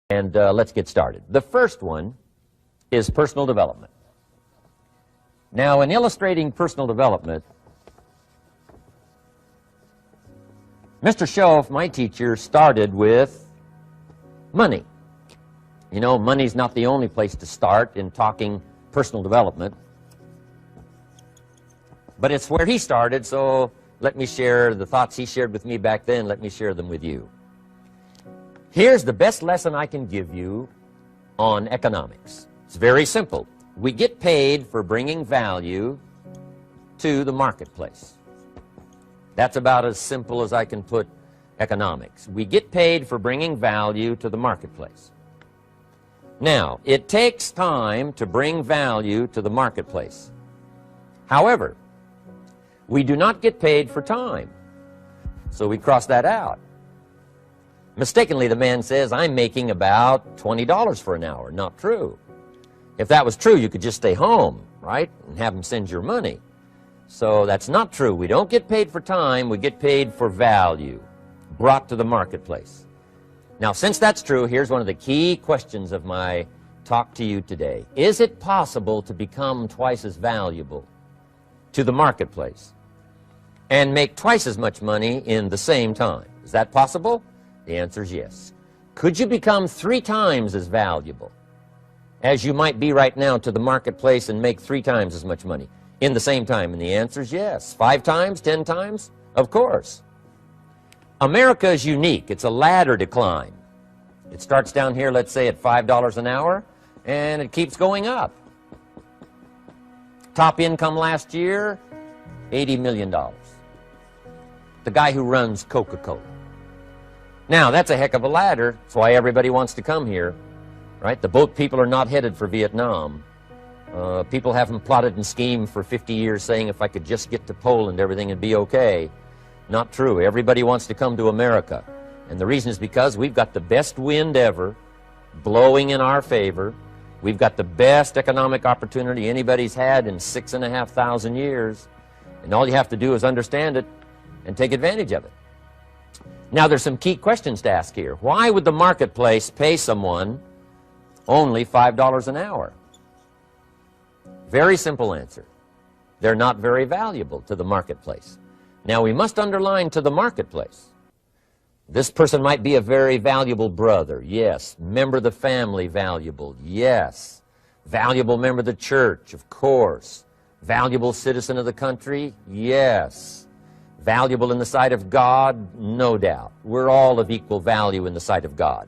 And let's get started. The first one is personal development. Now, in illustrating personal development, Mr. Schoaf, my teacher, started with money. You know, money's not the only place to start in talking personal development, but it's where he started, so let me share the thoughts he shared with me back then. Let me share them with you. Here's the best lesson I can give you on economics. It's very simple. We get paid for bringing value to the marketplace. That's about as simple as I can put economics. We get paid for bringing value to the marketplace. Now, it takes time to bring value to the marketplace. However, we do not get paid for time, so we cross that out. Mistakenly, the man says, I'm making about $20 for an hour. Not true. If that was true, you could just stay home, right, and have him send your money. So that's not true. We don't get paid for time. We get paid for value brought to the marketplace. Now, since that's true, here's one of the key questions of my talk to you today. Is it possible to become twice as valuable to the marketplace and make twice as much money in the same time? Is that possible? The answer is yes. Could you become 3 times as valuable as you might be right now to the marketplace and make 3 times as much money in the same time? And the answer is yes. 5 times, 10 times? Of course. America is unique. It's a ladder to climb. It starts down here, let's say, at $5 an hour, and it keeps going up. Top income last year, $80 million. The guy who runs Coca-Cola. Now, that's a heck of a ladder. That's why everybody wants to come here, right? The boat people are not headed for Vietnam. People haven't plotted and schemed for 50 years saying if I could just get to Poland, everything would be okay. Not true. Everybody wants to come to America. And the reason is because we've got the best wind ever blowing in our favor. We've got the best economic opportunity anybody's had in 6,500 years. And all you have to do is understand it and take advantage of it. Now, there's some key questions to ask here. Why would the marketplace pay someone only $5 an hour? Very simple answer. They're not very valuable to the marketplace. Now, we must underline to the marketplace. This person might be a very valuable brother, yes. Member of the family, valuable, yes. Valuable member of the church, of course. Valuable citizen of the country, yes. Valuable in the sight of God, no doubt. We're all of equal value in the sight of God.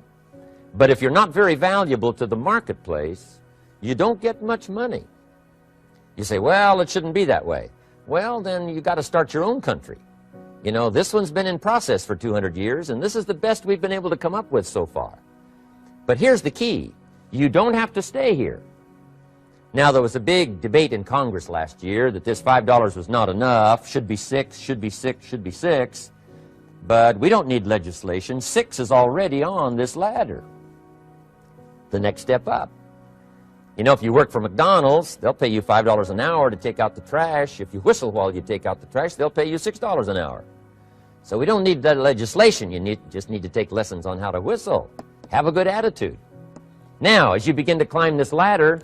But if you're not very valuable to the marketplace, you don't get much money. You say, well, it shouldn't be that way. Well, then you got to start your own country. You know, this one's been in process for 200 years, and this is the best we've been able to come up with so far. But here's the key. You don't have to stay here. Now, there was a big debate in Congress last year that this $5 was not enough, should be 6, should be 6, should be 6. But we don't need legislation. 6 is already on this ladder. The next step up. You know, if you work for McDonald's, they'll pay you $5 an hour to take out the trash. If you whistle while you take out the trash, they'll pay you $6 an hour. So we don't need that legislation. You just need to take lessons on how to whistle. Have a good attitude. Now, as you begin to climb this ladder,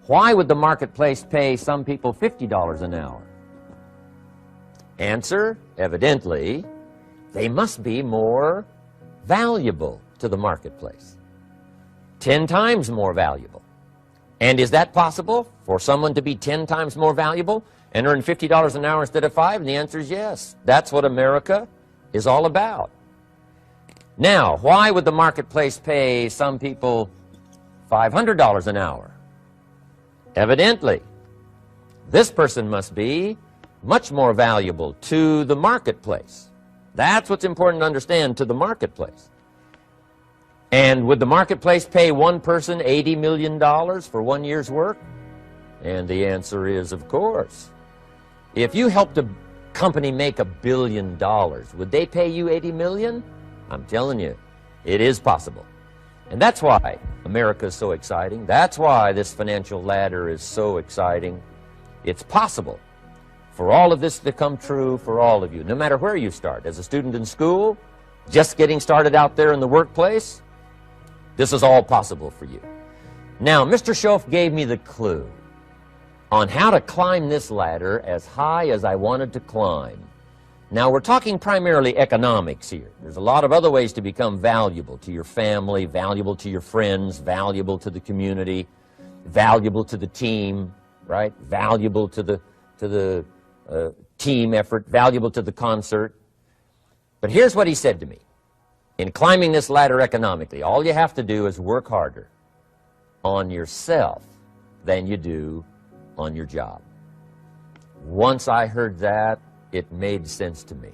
why would the marketplace pay some people $50 an hour? Answer, evidently, they must be more valuable to the marketplace. 10 times more valuable. And is that possible for someone to be 10 times more valuable and earn $50 an hour instead of 5? And the answer is yes. That's what America is all about. Now, why would the marketplace pay some people $500 an hour? Evidently, this person must be much more valuable to the marketplace. That's what's important to understand, to the marketplace. And would the marketplace pay one person $80 million for 1 year's work? And the answer is, of course. If you helped a company make $1 billion, would they pay you $80 million? I'm telling you, it is possible. And that's why America is so exciting. That's why this financial ladder is so exciting. It's possible for all of this to come true for all of you, no matter where you start. As a student in school, just getting started out there in the workplace, This is all possible for you. Now, Mr. Schoaf gave me the clue on how to climb this ladder as high as I wanted to climb. Now, we're talking primarily economics here. There's a lot of other ways to become valuable to your family, valuable to your friends, valuable to the community, valuable to the team, right? Valuable to the team effort, valuable to the concert. But here's what he said to me. In climbing this ladder economically, all you have to do is work harder on yourself than you do on your job. Once I heard that, it made sense to me.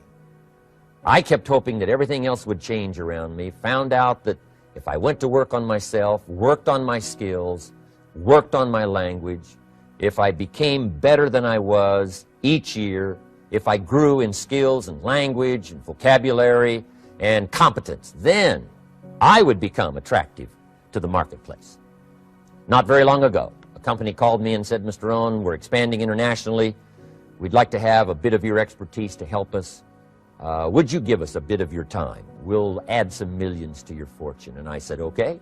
I kept hoping that everything else would change around me, found out that if I went to work on myself, worked on my skills, worked on my language, if I became better than I was each year, if I grew in skills and language and vocabulary and competence, then I would become attractive to the marketplace. Not very long ago, a company called me and said, Mr. Owen, we're expanding internationally. We'd like to have a bit of your expertise to help us. Would you give us a bit of your time? We'll add some millions to your fortune. And I said, okay.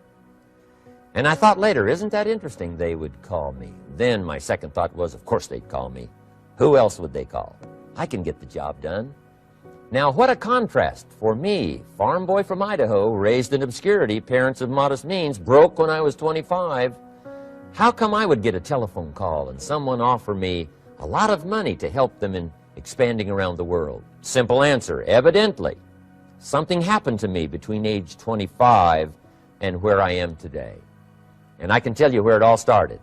And I thought later, isn't that interesting? They would call me. Then my second thought was, of course they'd call me. Who else would they call? I can get the job done. Now, what a contrast for me, farm boy from Idaho, raised in obscurity, parents of modest means, broke when I was 25. How come I would get a telephone call and someone offer me a lot of money to help them in expanding around the world? Simple answer, evidently. Something happened to me between age 25 and where I am today. And I can tell you where it all started.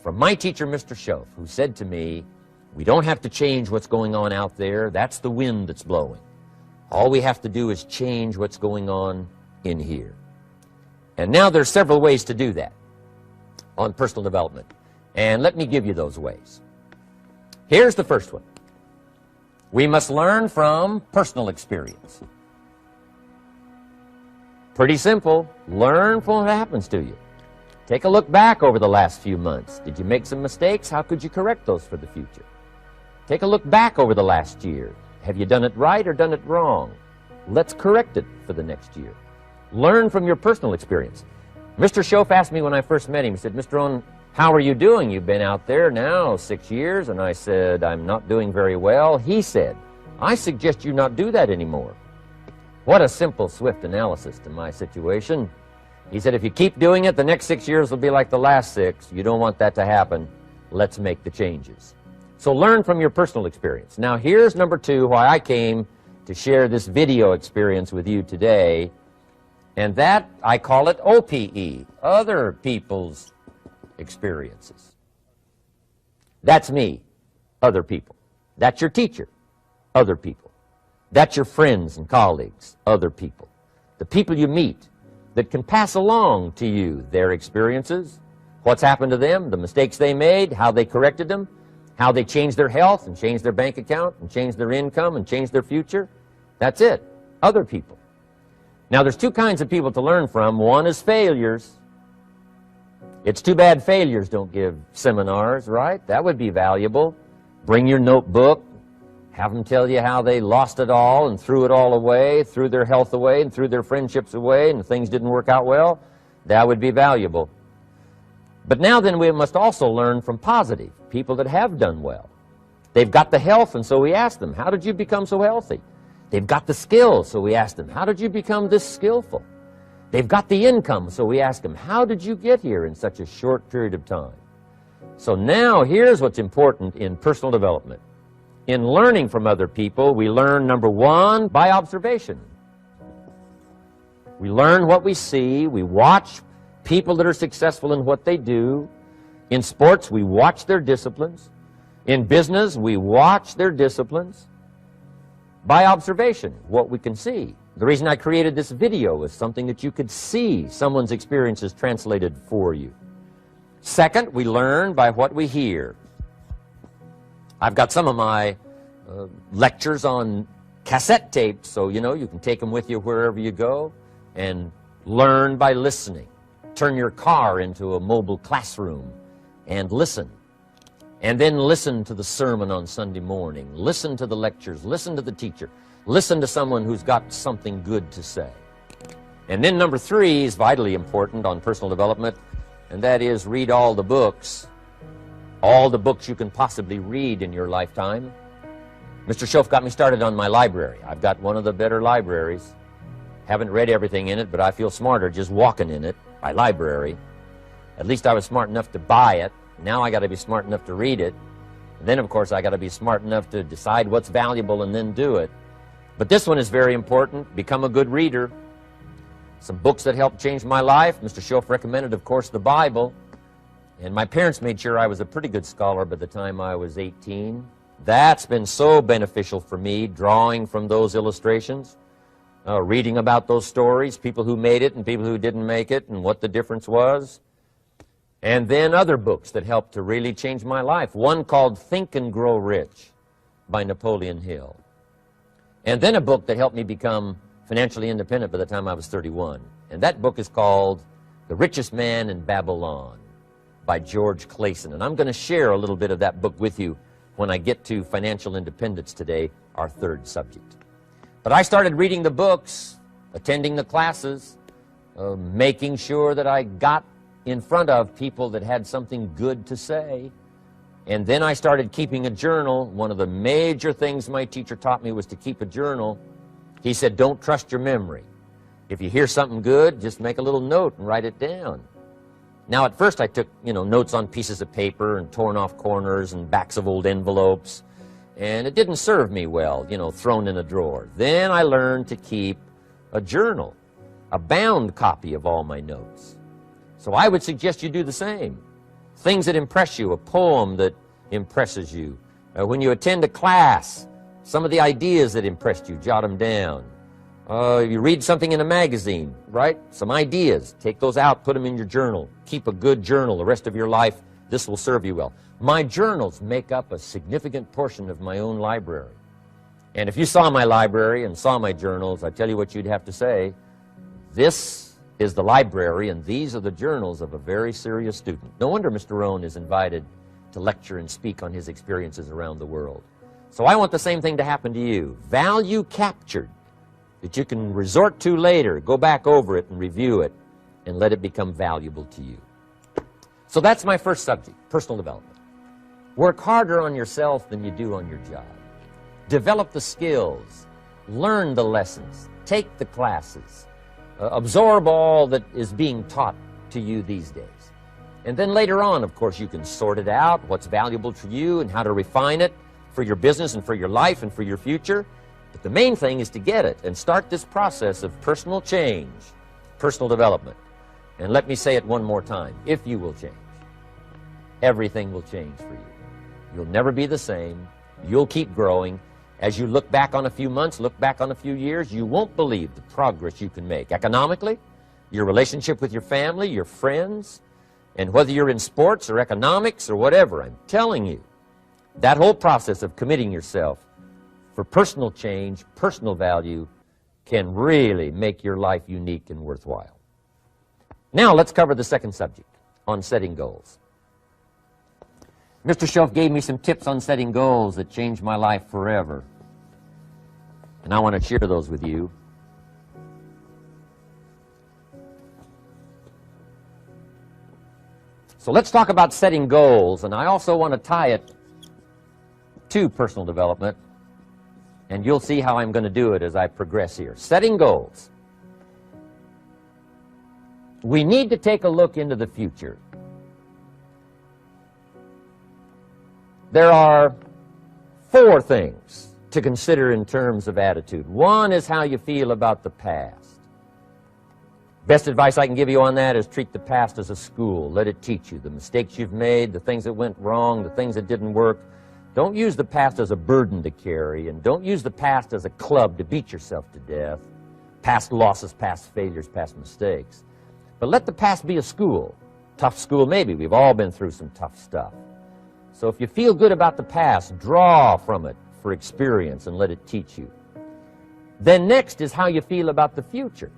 From my teacher, Mr. Schoaf, who said to me, we don't have to change what's going on out there. That's the wind that's blowing. All we have to do is change what's going on in here. And now there's several ways to do that on personal development. And let me give you those ways. Here's the first one. We must learn from personal experience. Pretty simple. Learn from what happens to you. Take a look back over the last few months. Did you make some mistakes? How could you correct those for the future? Take a look back over the last year. Have you done it right or done it wrong? Let's correct it for the next year. Learn from your personal experience. Mr. Schoaf asked me when I first met him, he said, Mr. Owen, how are you doing? You've been out there now 6 years. And I said, I'm not doing very well. He said, I suggest you not do that anymore. What a simple, swift analysis to my situation. He said, if you keep doing it, the next 6 years will be like the last 6. You don't want that to happen. Let's make the changes. So learn from your personal experience. Now here's number 2, why I came to share this video experience with you today. And that, I call it OPE, other people's experiences. That's me, other people. That's your teacher, other people. That's your friends and colleagues, other people. The people you meet that can pass along to you their experiences, what's happened to them, the mistakes they made, how they corrected them, how they changed their health and changed their bank account and changed their income and changed their future. That's it, other people. Now, there's 2 kinds of people to learn from. One is failures. It's too bad failures don't give seminars, right? That would be valuable. Bring your notebook, have them tell you how they lost it all and threw it all away, threw their health away and threw their friendships away and things didn't work out well. That would be valuable. But now then we must also learn from positive, people that have done well. They've got the health, and so we ask them, how did you become so healthy? They've got the skills, so we ask them, how did you become this skillful? They've got the income, so we ask them, how did you get here in such a short period of time? So now here's what's important in personal development. In learning from other people, we learn, number 1, by observation. We learn what we see. We watch people that are successful in what they do. In sports, we watch their disciplines. In business, we watch their disciplines. By observation, what we can see. The reason I created this video is something that you could see someone's experiences translated for you. Second, we learn by what we hear. I've got some of my lectures on cassette tapes, so you know you can take them with you wherever you go and learn by listening. Turn your car into a mobile classroom and listen. And then listen to the sermon on Sunday morning. Listen to the lectures. Listen to the teacher. Listen to someone who's got something good to say. And then number 3 is vitally important on personal development, and that is read all the books you can possibly read in your lifetime. Mr. Schoaf got me started on my library. I've got one of the better libraries. Haven't read everything in it, but I feel smarter just walking in it. My library. At least I was smart enough to buy it. Now I got to be smart enough to read it. And then, of course, I got to be smart enough to decide what's valuable and then do it. But this one is very important. Become a good reader. Some books that helped change my life. Mr. Schoaf recommended, of course, the Bible. And my parents made sure I was a pretty good scholar by the time I was 18. That's been so beneficial for me, drawing from those illustrations, reading about those stories, people who made it and people who didn't make it, and what the difference was. And then other books that helped to really change my life. One called Think and Grow Rich by Napoleon Hill. And then a book that helped me become financially independent by the time I was 31. And that book is called The Richest Man in Babylon by George Clason. And I'm going to share a little bit of that book with you when I get to financial independence today, our 3rd subject. But I started reading the books, attending the classes, making sure that I got in front of people that had something good to say. And then I started keeping a journal. One of the major things my teacher taught me was to keep a journal. He said, don't trust your memory. If you hear something good, just make a little note and write it down. Now, at first I took, notes on pieces of paper and torn off corners and backs of old envelopes. And it didn't serve me well, thrown in a drawer. Then I learned to keep a journal, a bound copy of all my notes. So I would suggest you do the same. Things that impress you, a poem that impresses you. When you attend a class, some of the ideas that impressed you, jot them down. You read something in a magazine, right? Some ideas. Take those out, put them in your journal. Keep a good journal the rest of your life. This will serve you well. My journals make up a significant portion of my own library. And if you saw my library and saw my journals, I tell you what you'd have to say. This is the library, and these are the journals of a very serious student. No wonder Mr. Rohn is invited to lecture and speak on his experiences around the world. So I want the same thing to happen to you. Value captured that you can resort to later, go back over it and review it, and let it become valuable to you. So that's my first subject, personal development. Work harder on yourself than you do on your job. Develop the skills, learn the lessons, take the classes, absorb all that is being taught to you these days. And then later on, of course, you can sort it out, what's valuable to you and how to refine it for your business and for your life and for your future. But the main thing is to get it and start this process of personal change, personal development. And let me say it one more time. If you will change, everything will change for you. You'll never be the same. You'll keep growing. As you look back on a few months, look back on a few years, you won't believe the progress you can make. Economically, your relationship with your family, your friends, and whether you're in sports or economics or whatever, I'm telling you, that whole process of committing yourself for personal change, personal value, can really make your life unique and worthwhile. Now let's cover the 2nd subject, on setting goals. Mr. Schoaf gave me some tips on setting goals that changed my life forever. And I want to share those with you. So let's talk about setting goals, and I also want to tie it to personal development, and you'll see how I'm going to do it as I progress here. Setting goals. We need to take a look into the future. There are 4 things to consider in terms of attitude. One is how you feel about the past. Best advice I can give you on that is treat the past as a school. Let it teach you the mistakes you've made, the things that went wrong, the things that didn't work. Don't use the past as a burden to carry, and don't use the past as a club to beat yourself to death. Past losses, past failures, past mistakes. But let the past be a school. Tough school maybe. We've all been through some tough stuff. So if you feel good about the past, draw from it for experience and let it teach you. Then next is how you feel about the future.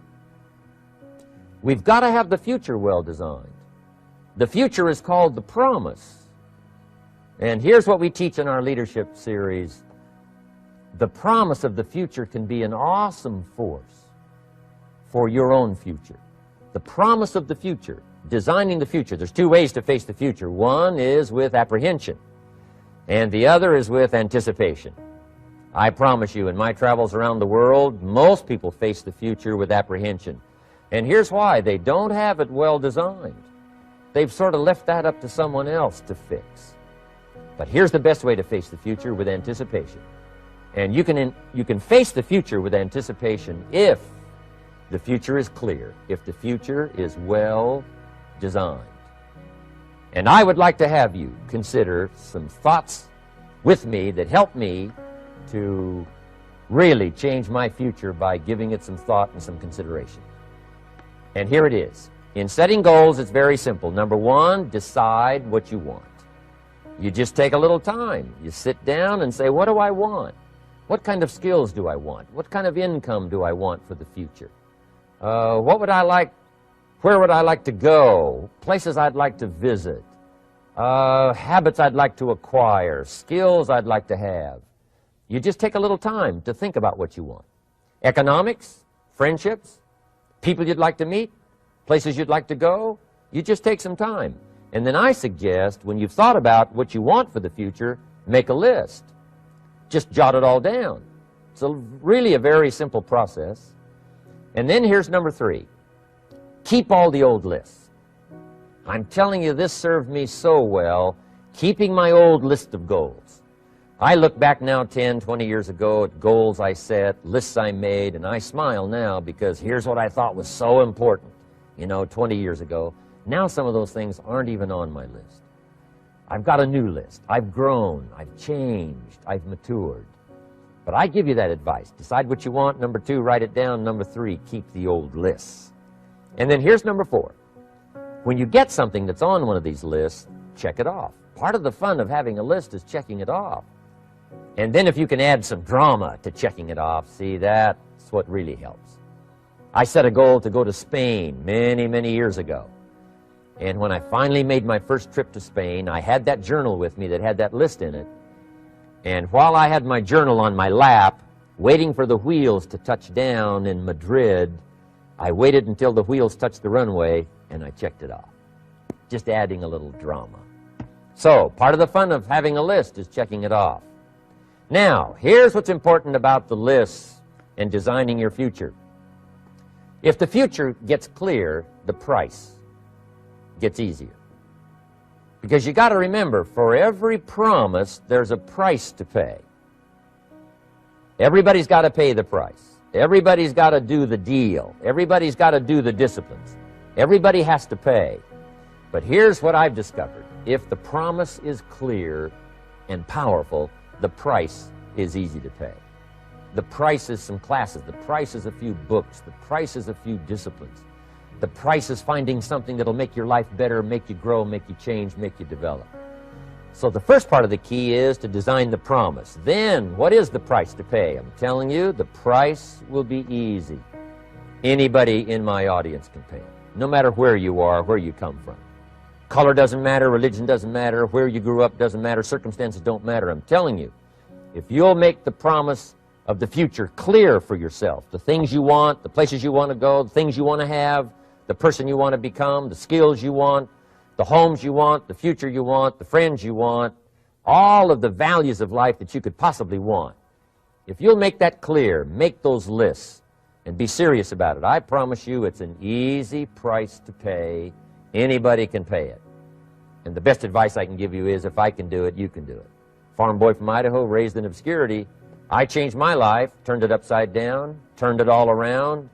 We've got to have the future well designed. The future is called the promise. And here's what we teach in our leadership series. The promise of the future can be an awesome force for your own future. The promise of the future, designing the future. There's two ways to face the future. One is with apprehension, and the other is with anticipation. I promise you, in my travels around the world, most people face the future with apprehension. And here's why. They don't have it well designed. They've sort of left that up to someone else to fix. But here's the best way to face the future, with anticipation. And you can face the future with anticipation if the future is clear, if the future is well designed. And I would like to have you consider some thoughts with me that help me to really change my future by giving it some thought and some consideration. And here it is. In setting goals, it's very simple. Number one, decide what you want. You just take a little time. You sit down and say, what do I want? What kind of skills do I want? What kind of income do I want for the future? What would I like? Where would I like to go? Places I'd like to visit. Habits I'd like to acquire. Skills I'd like to have. You just take a little time to think about what you want. Economics, friendships, people you'd like to meet, places you'd like to go. You just take some time. And then I suggest, when you've thought about what you want for the future, make a list. Just jot it all down. It's really a very simple process. And then here's number three. Keep all the old lists. I'm telling you, this served me so well, keeping my old list of goals. I look back now 10, 20 years ago at goals I set, lists I made, and I smile now because here's what I thought was so important, 20 years ago. Now some of those things aren't even on my list. I've got a new list. I've grown. I've changed. I've matured. But I give you that advice. Decide what you want. Number two, write it down. Number three, keep the old lists. And then here's number four. When you get something that's on one of these lists, check it off. Part of the fun of having a list is checking it off. And then if you can add some drama to checking it off, see, that's what really helps. I set a goal to go to Spain many, many years ago. And when I finally made my first trip to Spain, I had that journal with me that had that list in it. And while I had my journal on my lap, waiting for the wheels to touch down in Madrid, I waited until the wheels touched the runway, and I checked it off. Just adding a little drama. So, part of the fun of having a list is checking it off. Now, here's what's important about the lists and designing your future. If the future gets clear, the price gets easier. Because you got to remember, for every promise, there's a price to pay. Everybody's got to pay the price. Everybody's got to do the deal. Everybody's got to do the disciplines. Everybody has to pay. But here's what I've discovered. If the promise is clear and powerful, the price is easy to pay. The price is some classes. The price is a few books. The price is a few disciplines. The price is finding something that'll make your life better, make you grow, make you change, make you develop. So the first part of the key is to design the promise. Then, what is the price to pay? I'm telling you, the price will be easy. Anybody in my audience can pay it, no matter where you are, where you come from. Color doesn't matter, religion doesn't matter, where you grew up doesn't matter, circumstances don't matter. I'm telling you, if you'll make the promise of the future clear for yourself, the things you want, the places you want to go, the things you want to have, the person you want to become, the skills you want, the homes you want, the future you want, the friends you want, all of the values of life that you could possibly want. If you'll make that clear, make those lists, and be serious about it, I promise you it's an easy price to pay. Anybody can pay it. And the best advice I can give you is, if I can do it, you can do it. Farm boy from Idaho, raised in obscurity, I changed my life, turned it upside down, turned it all around,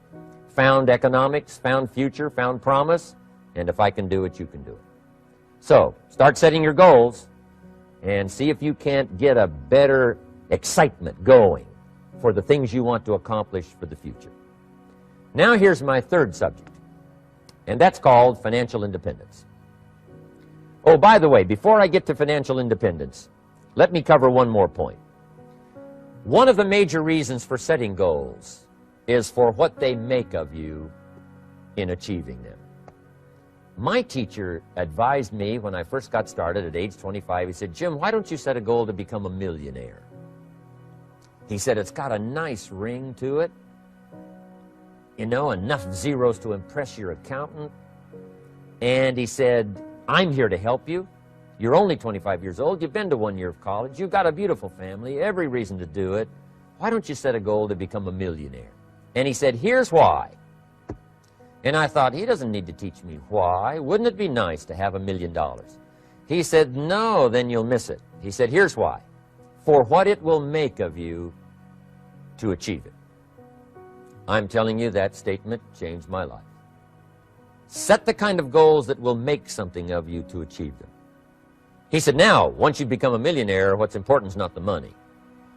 found economics, found future, found promise, and if I can do it, you can do it. So, start setting your goals and see if you can't get a better excitement going for the things you want to accomplish for the future. Now here's my third subject, and that's called financial independence. Oh, by the way, before I get to financial independence, let me cover one more point. One of the major reasons for setting goals is for what they make of you in achieving them. My teacher advised me when I first got started at age 25, he said, Jim, why don't you set a goal to become a millionaire? He said, it's got a nice ring to it. you know, enough zeros to impress your accountant. And he said, I'm here to help you. You're only 25 years old. You've been to 1 year of college. You've got a beautiful family, every reason to do it. Why don't you set a goal to become a millionaire? And he said, here's why. And I thought, he doesn't need to teach me why. Wouldn't it be nice to have $1 million? He said, no, then you'll miss it. He said, here's why. For what it will make of you to achieve it. I'm telling you, that statement changed my life. Set the kind of goals that will make something of you to achieve them. He said, now, once you become a millionaire, what's important is not the money.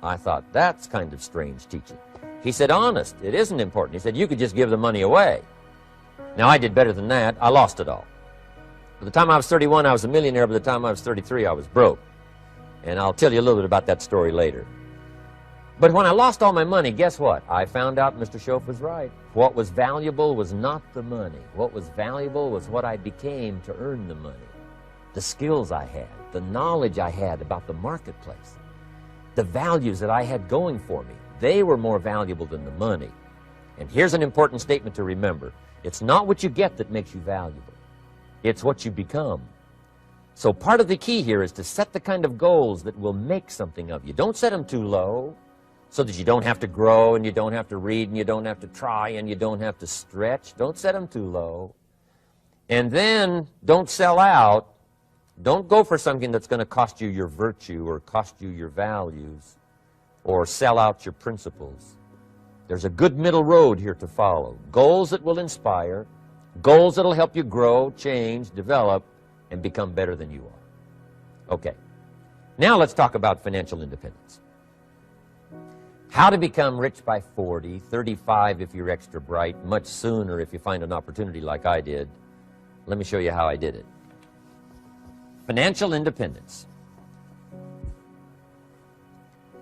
I thought, that's kind of strange teaching. He said, honest, it isn't important. He said, you could just give the money away. Now, I did better than that. I lost it all. By the time I was 31, I was a millionaire. By the time I was 33, I was broke. And I'll tell you a little bit about that story later. But when I lost all my money, guess what? I found out Mr. Schoaf was right. What was valuable was not the money. What was valuable was what I became to earn the money. The skills I had, the knowledge I had about the marketplace, the values that I had going for me. They were more valuable than the money. And here's an important statement to remember. It's not what you get that makes you valuable. It's what you become. So part of the key here is to set the kind of goals that will make something of you. Don't set them too low so that you don't have to grow and you don't have to read and you don't have to try and you don't have to stretch. Don't set them too low. And then don't sell out. Don't go for something that's going to cost you your virtue or cost you your values or sell out your principles. There's a good middle road here to follow. Goals that will inspire, goals that will help you grow, change, develop, and become better than you are. Okay. Now let's talk about financial independence. How to become rich by 40, 35 if you're extra bright, much sooner if you find an opportunity like I did. Let me show you how I did it. Financial independence.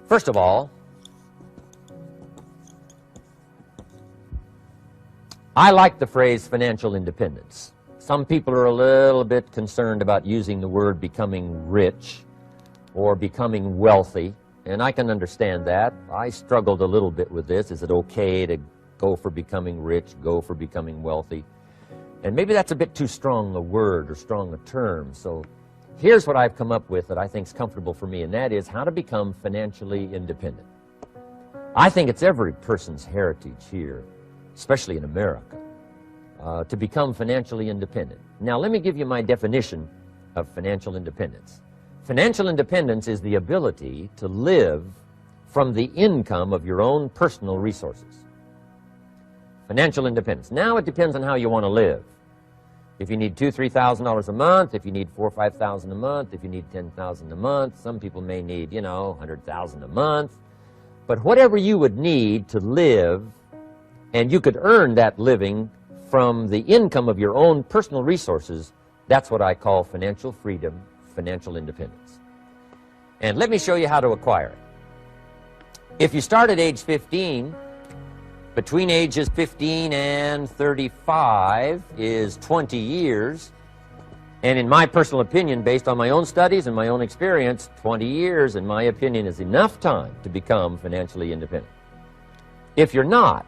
First of all, I like the phrase financial independence. Some people are a little bit concerned about using the word becoming rich or becoming wealthy, and I can understand that. I struggled a little bit with this. Is it okay to go for becoming rich, go for becoming wealthy? And maybe that's a bit too strong a word or strong a term. So here's what I've come up with that I think is comfortable for me, and that is how to become financially independent. I think it's every person's heritage here, especially in America, to become financially independent. Now, let me give you my definition of financial independence. Financial independence is the ability to live from the income of your own personal resources. Financial independence. Now, it depends on how you want to live. If you need $2,000, $3,000 a month, if you need $4,000 or $5,000 a month, if you need $10,000 a month, some people may need, you know, $100,000 a month. But whatever you would need to live, and you could earn that living from the income of your own personal resources, that's what I call financial freedom, financial independence. And let me show you how to acquire it. If you start at age 15, between ages 15 and 35 is 20 years. And in my personal opinion, based on my own studies and my own experience, 20 years, in my opinion, is enough time to become financially independent. If you're not,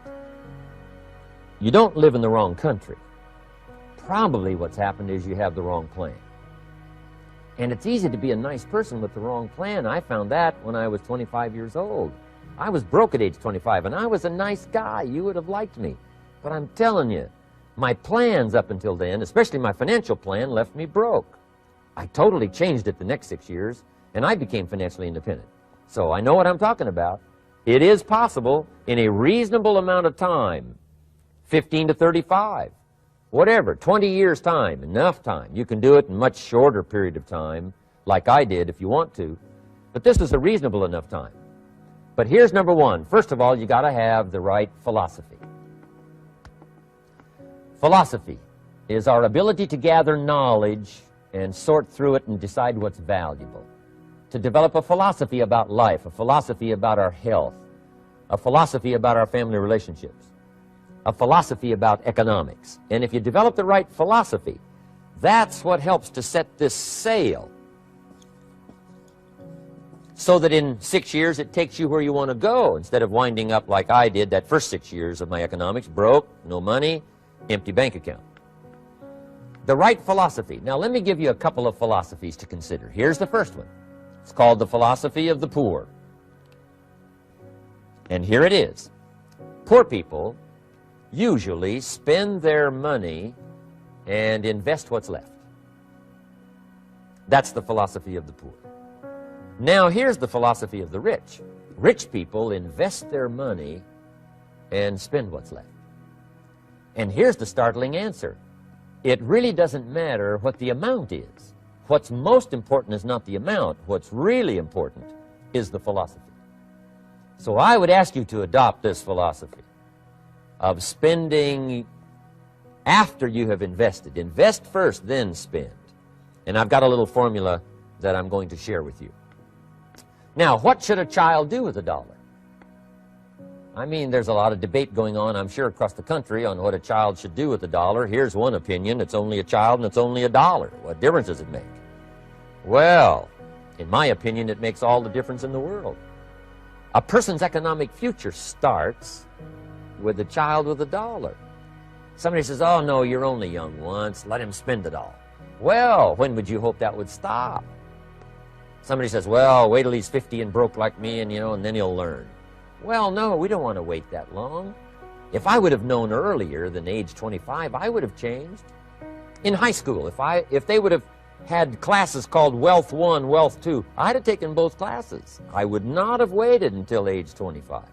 you don't live in the wrong country. Probably what's happened is you have the wrong plan. And it's easy to be a nice person with the wrong plan. I found that when I was 25 years old. I was broke at age 25, and I was a nice guy. You would have liked me. But I'm telling you, my plans up until then, especially my financial plan, left me broke. I totally changed it the next 6 years, and I became financially independent. So I know what I'm talking about. It is possible in a reasonable amount of time, 15 to 35, whatever, 20 years' time, enough time. You can do it in a much shorter period of time, like I did if you want to. But this is a reasonable enough time. But here's number one. First of all, you got to have the right philosophy. Philosophy is our ability to gather knowledge and sort through it and decide what's valuable. To develop a philosophy about life, a philosophy about our health, a philosophy about our family relationships, a philosophy about economics. And if you develop the right philosophy, that's what helps to set this sail so that in 6 years it takes you where you want to go, instead of winding up like I did that first 6 years of my economics, broke, no money, empty bank account. The right philosophy. Now let me give you a couple of philosophies to consider. Here's the first one. It's called the philosophy of the poor. And here it is. Poor people usually spend their money and invest what's left. That's the philosophy of the poor. Now here's the philosophy of the rich. Rich people invest their money and spend what's left. And here's the startling answer. It really doesn't matter what the amount is. What's most important is not the amount. What's really important is the philosophy. So I would ask you to adopt this philosophy of spending after you have invested. Invest first, then spend. And I've got a little formula that I'm going to share with you. Now, what should a child do with a dollar? I mean, there's a lot of debate going on, I'm sure, across the country on what a child should do with a dollar. Here's one opinion. It's only a child and it's only a dollar. What difference does it make? Well, in my opinion, it makes all the difference in the world. A person's economic future starts with a child with a dollar. Somebody says, oh, no, you're only young once. Let him spend it all. Well, when would you hope that would stop? Somebody says, well, wait till he's 50 and broke like me, and, and then he'll learn. Well, no, we don't want to wait that long. If I would have known earlier than age 25, I would have changed. In high school, if they would have had classes called Wealth 1, Wealth 2, I'd have taken both classes. I would not have waited until age 25.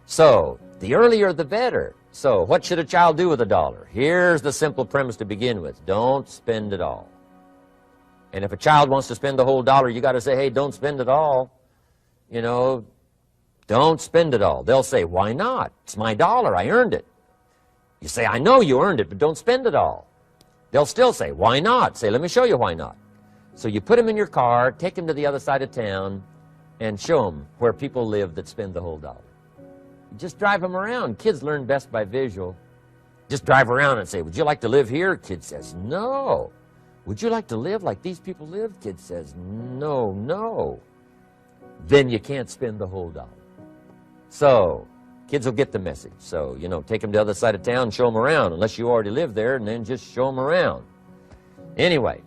So, the earlier the better. So, what should a child do with a dollar? Here's the simple premise to begin with. Don't spend it all. And if a child wants to spend the whole dollar, you got to say, hey, don't spend it all. Don't spend it all. They'll say, why not? It's my dollar. I earned it. You say, I know you earned it, but don't spend it all. They'll still say, why not? Say, let me show you why not. So you put them in your car, take them to the other side of town, and show them where people live that spend the whole dollar. You just drive them around. Kids learn best by visual. Just drive around and say, would you like to live here? Kid says, no. Would you like to live like these people live? Kid says, no, no. Then you can't spend the whole dollar. So, kids will get the message. So, take them to the other side of town, show them around, unless you already live there, and then just show them around. Anyway,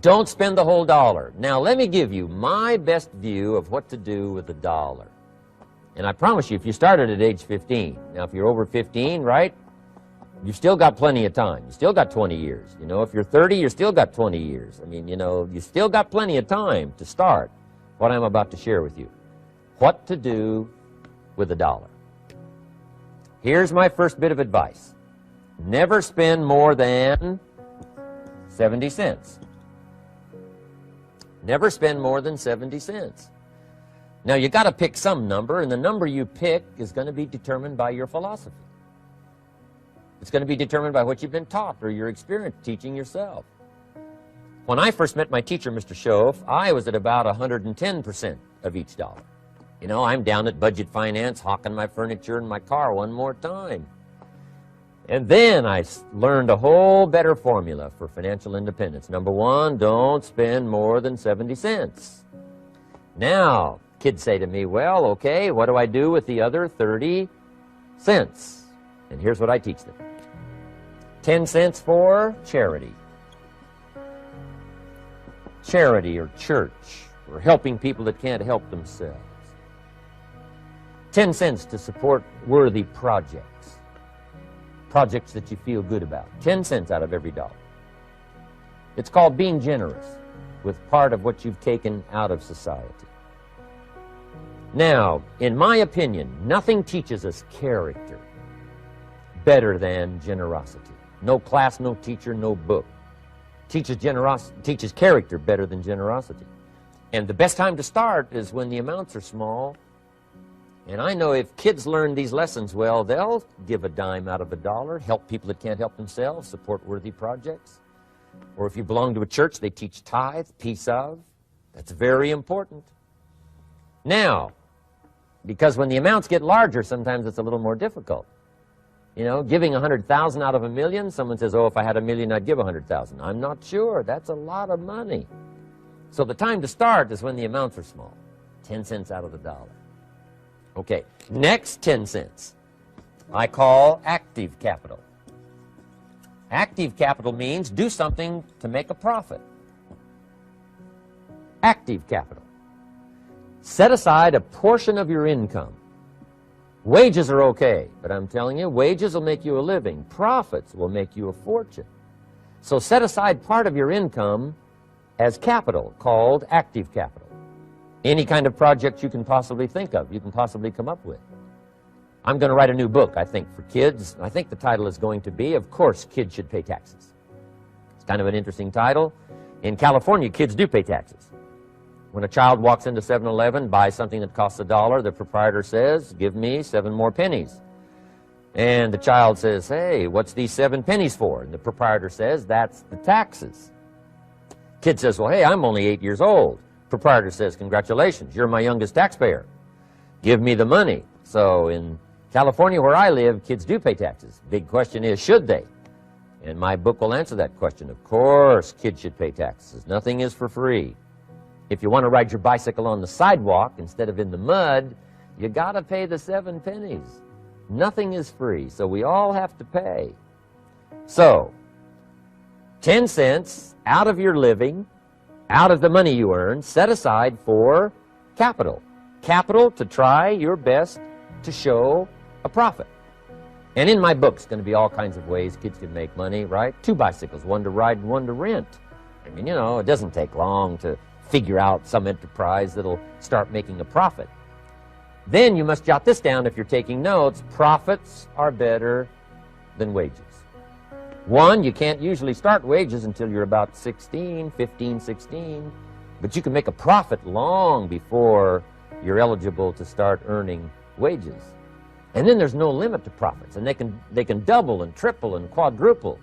don't spend the whole dollar. Now, let me give you my best view of what to do with a dollar. And I promise you, if you started at age 15, now if you're over 15, right, you've still got plenty of time. You still got 20 years. If you're 30, you still got 20 years. I mean, you still got plenty of time to start what I'm about to share with you. What to do with a dollar. Here's my first bit of advice. Never spend more than 70 cents. Never spend more than 70 cents. Now, you got to pick some number, and the number you pick is going to be determined by your philosophy. It's going to be determined by what you've been taught or your experience teaching yourself. When I first met my teacher, Mr. Schoaf, I was at about 110% of each dollar. I'm down at budget finance, hawking my furniture and my car one more time. And then I learned a whole better formula for financial independence. Number one, don't spend more than 70 cents. Now, kids say to me, well, okay, what do I do with the other 30 cents? And here's what I teach them. 10 cents for charity. Charity or church, or helping people that can't help themselves. 10 cents to support worthy projects. Projects that you feel good about. 10 cents out of every dollar. It's called being generous with part of what you've taken out of society. Now, in my opinion, nothing teaches us character better than generosity. No class, no teacher, no book teaches character better than generosity. And the best time to start is when the amounts are small. And I know if kids learn these lessons well, they'll give a dime out of a dollar, help people that can't help themselves, support worthy projects. Or if you belong to a church, they teach tithe, piece of. That's very important. Now, because when the amounts get larger, sometimes it's a little more difficult. Giving 100,000 out of a million, someone says, oh, if I had a million, I'd give 100,000. I'm not sure. That's a lot of money. So the time to start is when the amounts are small. 10 cents out of the dollar. Okay, next 10 cents I call active capital. Active capital means do something to make a profit. Active capital. Set aside a portion of your income. Wages are okay, but I'm telling you, wages will make you a living. Profits will make you a fortune. So set aside part of your income as capital, called active capital. Any kind of project you can possibly think of, you can possibly come up with. I'm going to write a new book, I think, for kids. I think the title is going to be, Of Course Kids Should Pay Taxes. It's kind of an interesting title. In California, kids do pay taxes. When a child walks into 7-Eleven, buys something that costs $1, the proprietor says, give me 7 more pennies. And the child says, hey, what's these 7 pennies for? And the proprietor says, that's the taxes. Kid says, well, hey, I'm only 8 years old. Proprietor says, congratulations, you're my youngest taxpayer. Give me the money. So in California, where I live, kids do pay taxes. Big question is, should they? And my book will answer that question. Of course, kids should pay taxes. Nothing is for free. If you want to ride your bicycle on the sidewalk instead of in the mud, you got to pay the 7 pennies. Nothing is free, so we all have to pay. So, 10 cents out of your living, out of the money you earn, set aside for capital. Capital to try your best to show a profit. And in my book, it's going to be all kinds of ways kids can make money, right? 2 bicycles, one to ride and one to rent. I mean, you know, it doesn't take long to figure out some enterprise that'll start making a profit. Then you must jot this down if you're taking notes. Profits are better than wages. 1, you can't usually start wages until you're about 16, 15, 16, but you can make a profit long before you're eligible to start earning wages. And then there's no limit to profits, and they can double and triple and quadruple.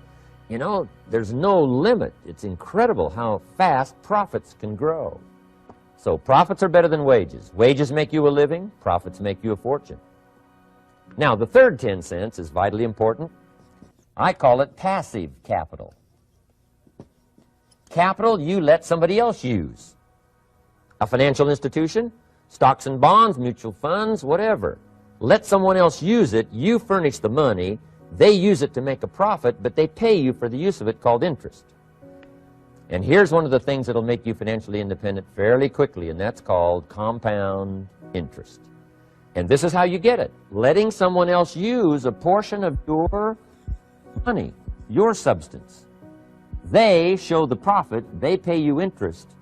You know, there's no limit. It's incredible how fast profits can grow. So profits are better than wages. Wages make you a living. Profits make you a fortune. Now, the third 10 cents is vitally important. I call it passive capital. Capital you let somebody else use. A financial institution, stocks and bonds, mutual funds, whatever. Let someone else use it. You furnish the money. They use it to make a profit, but they pay you for the use of it, called interest. And here's one of the things that'll make you financially independent fairly quickly, and that's called compound interest. And this is how you get it. Letting someone else use a portion of your money, your substance. They show the profit, they pay you interest.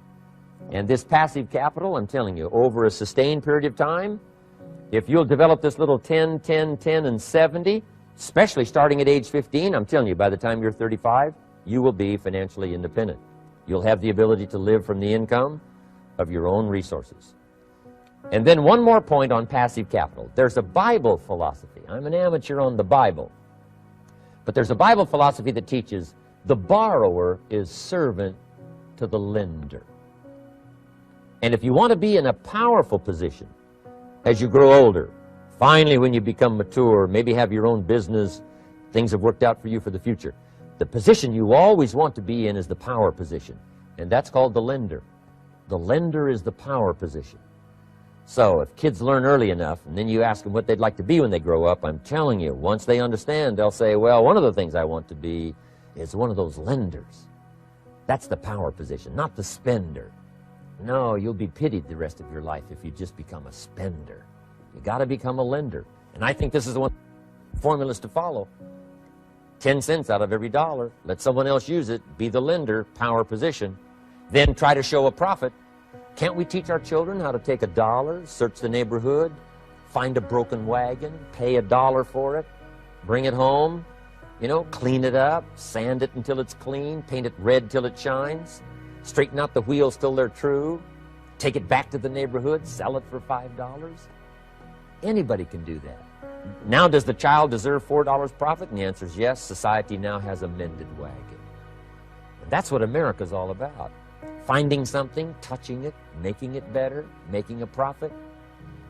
And this passive capital, I'm telling you, over a sustained period of time, if you'll develop this little 10, 10, 10, and 70, especially starting at age 15, I'm telling you, by the time you're 35, you will be financially independent. You'll have the ability to live from the income of your own resources. And then one more point on passive capital. There's a Bible philosophy. I'm an amateur on the Bible. But there's a Bible philosophy that teaches the borrower is servant to the lender. And if you want to be in a powerful position as you grow older, finally when you become mature, maybe have your own business, things have worked out for you for the future, the position you always want to be in is the power position. And that's called the lender. The lender is the power position. So if kids learn early enough, and then you ask them what they'd like to be when they grow up, I'm telling you, once they understand, they'll say, well, one of the things I want to be is one of those lenders. That's the power position, not the spender. No, you'll be pitied the rest of your life if you just become a spender. You got to become a lender. And I think this is one formulas to follow. 10 cents out of every dollar. Let someone else use it. Be the lender, power position. Then try to show a profit. Can't we teach our children how to take $1, search the neighborhood, find a broken wagon, pay $1 for it, bring it home, you know, clean it up, sand it until it's clean, paint it red till it shines, straighten out the wheels till they're true, take it back to the neighborhood, sell it for $5? Anybody can do that. Now, does the child deserve $4 profit? And the answer is yes. Society now has a mended wagon. And that's what America's all about. Finding something, touching it, making it better, making a profit,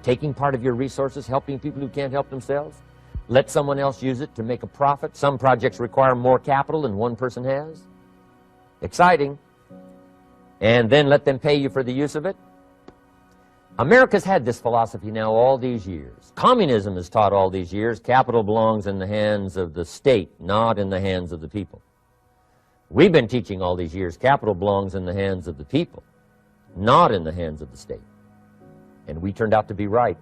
taking part of your resources, helping people who can't help themselves. Let someone else use it to make a profit. Some projects require more capital than one person has. Exciting. and then let them pay you for the use of it? America's had this philosophy now all these years. Communism has taught all these years capital belongs in the hands of the state, not in the hands of the people. We've been teaching all these years capital belongs in the hands of the people, not in the hands of the state. And we turned out to be right.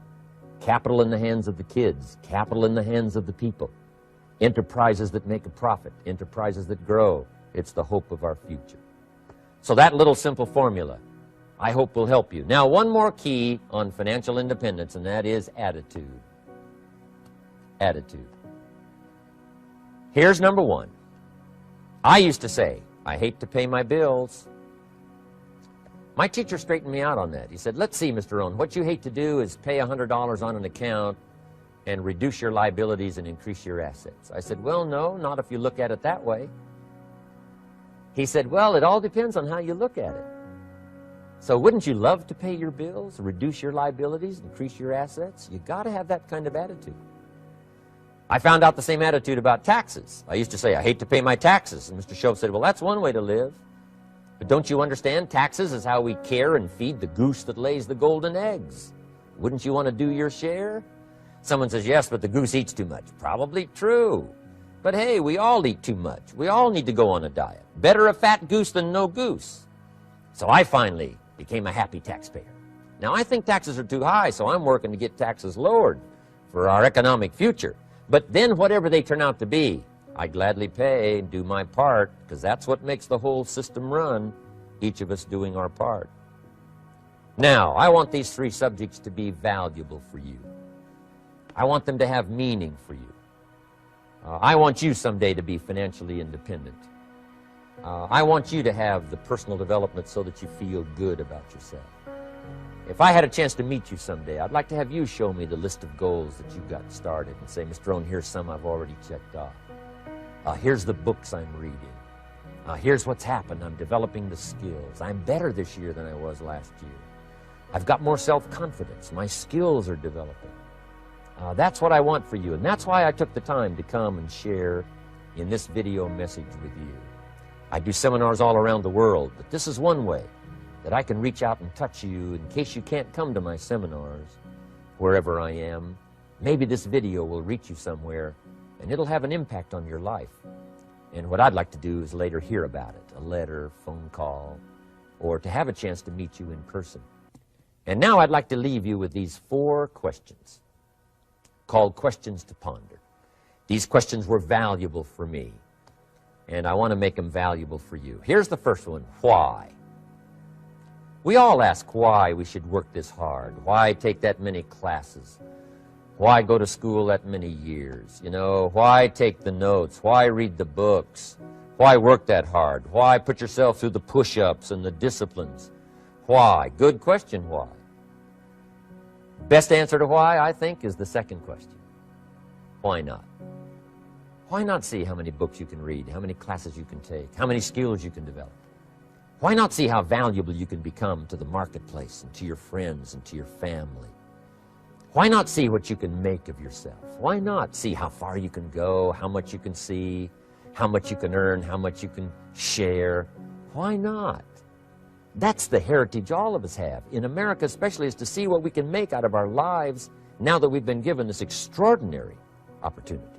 Capital in the hands of the kids, capital in the hands of the people. Enterprises that make a profit, enterprises that grow. It's the hope of our future. So that little simple formula, I hope, will help you. Now, one more key on financial independence, and that is attitude. Attitude. Here's number one. I used to say, I hate to pay my bills. My teacher straightened me out on that. He said, let's see, Mr. Owen, what you hate to do is pay $100 on an account and reduce your liabilities and increase your assets. I said, well, no, not if you look at it that way. He said, well, it all depends on how you look at it. So wouldn't you love to pay your bills, reduce your liabilities, increase your assets? You got to have that kind of attitude. I found out the same attitude about taxes. I used to say, I hate to pay my taxes. And Mr. Shove said, well, that's one way to live. But don't you understand? Taxes is how we care and feed the goose that lays the golden eggs. Wouldn't you want to do your share? Someone says, yes, but the goose eats too much. Probably true. But hey, we all eat too much. We all need to go on a diet. Better a fat goose than no goose. So I finally became a happy taxpayer. Now, I think taxes are too high, so I'm working to get taxes lowered for our economic future. But then whatever they turn out to be, I gladly pay and do my part, because that's what makes the whole system run, each of us doing our part. Now, I want these three subjects to be valuable for you. I want them to have meaning for you. I want you someday to be financially independent. I want you to have the personal development so that you feel good about yourself. If I had a chance to meet you someday, I'd like to have you show me the list of goals that you got started and say, Mr. Owen, here's some I've already checked off. Here's the books I'm reading. Here's what's happened. I'm developing the skills. I'm better this year than I was last year. I've got more self-confidence. My skills are developing. That's what I want for you, and that's why I took the time to come and share in this video message with you. I do seminars all around the world, but this is one way that I can reach out and touch you in case you can't come to my seminars, wherever I am. Maybe this video will reach you somewhere, and it'll have an impact on your life. And what I'd like to do is later hear about it, a letter, phone call, or to have a chance to meet you in person. And now I'd like to leave you with these 4 questions, called questions to ponder. These questions were valuable for me, and I want to make them valuable for you. Here's the first one, why? We all ask why we should work this hard, why take that many classes, why go to school that many years, you know, why take the notes, why read the books, why work that hard, why put yourself through the push-ups and the disciplines, why? Good question, why? Best answer to why, I think, is the second question. Why not? Why not see how many books you can read, how many classes you can take, how many skills you can develop? Why not see how valuable you can become to the marketplace and to your friends and to your family? Why not see what you can make of yourself? Why not see how far you can go, how much you can see, how much you can earn, how much you can share? Why not? That's the heritage all of us have, in America especially, is to see what we can make out of our lives now that we've been given this extraordinary opportunity.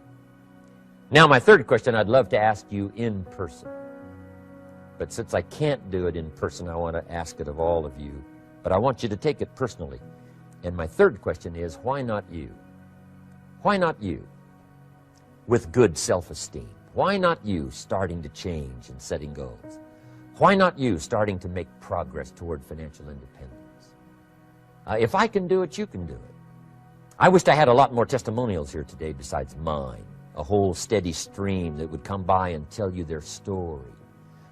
Now, my third question I'd love to ask you in person. But since I can't do it in person, I want to ask it of all of you. But I want you to take it personally. And my third question is, why not you? Why not you? With good self-esteem. Why not you starting to change and setting goals? Why not you starting to make progress toward financial independence? If I can do it, you can do it. I wished I had a lot more testimonials here today besides mine. A whole steady stream that would come by and tell you their story.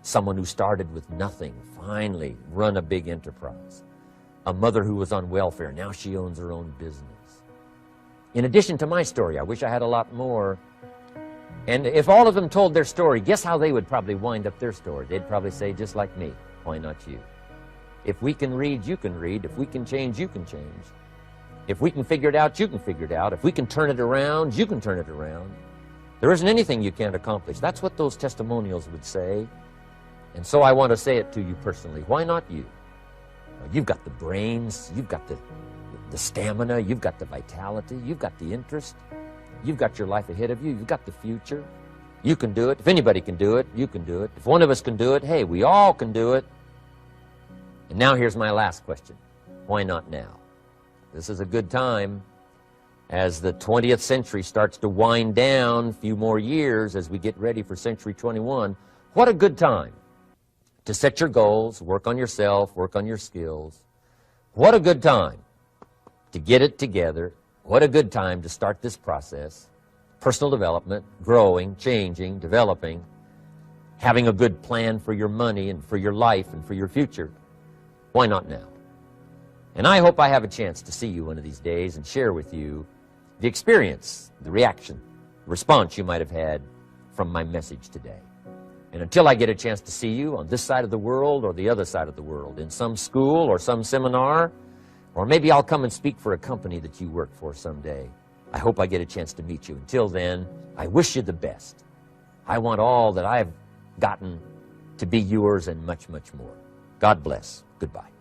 Someone who started with nothing, finally run a big enterprise. A mother who was on welfare, now she owns her own business. In addition to my story, I wish I had a lot more. And if all of them told their story, guess how they would probably wind up their story? They'd probably say, just like me, why not you? If we can read, you can read. If we can change, you can change. If we can figure it out, you can figure it out. If we can turn it around, you can turn it around. There isn't anything you can't accomplish. That's what those testimonials would say. And so I want to say it to you personally. Why not you? You've got the brains, you've got the stamina, you've got the vitality, you've got the interest, you've got your life ahead of you, you've got the future. You can do it. If anybody can do it, you can do it. If one of us can do it, hey, we all can do it. And now here's my last question. Why not now? This is a good time as the 20th century starts to wind down, a few more years as we get ready for century 21. What a good time to set your goals, work on yourself, work on your skills. What a good time to get it together. What a good time to start this process. Personal development, growing, changing, developing, having a good plan for your money and for your life and for your future. Why not now? And I hope I have a chance to see you one of these days and share with you the experience, the reaction, the response you might have had from my message today. And until I get a chance to see you on this side of the world or the other side of the world, in some school or some seminar, or maybe I'll come and speak for a company that you work for someday, I hope I get a chance to meet you. Until then, I wish you the best. I want all that I've gotten to be yours and much, much more. God bless. Goodbye.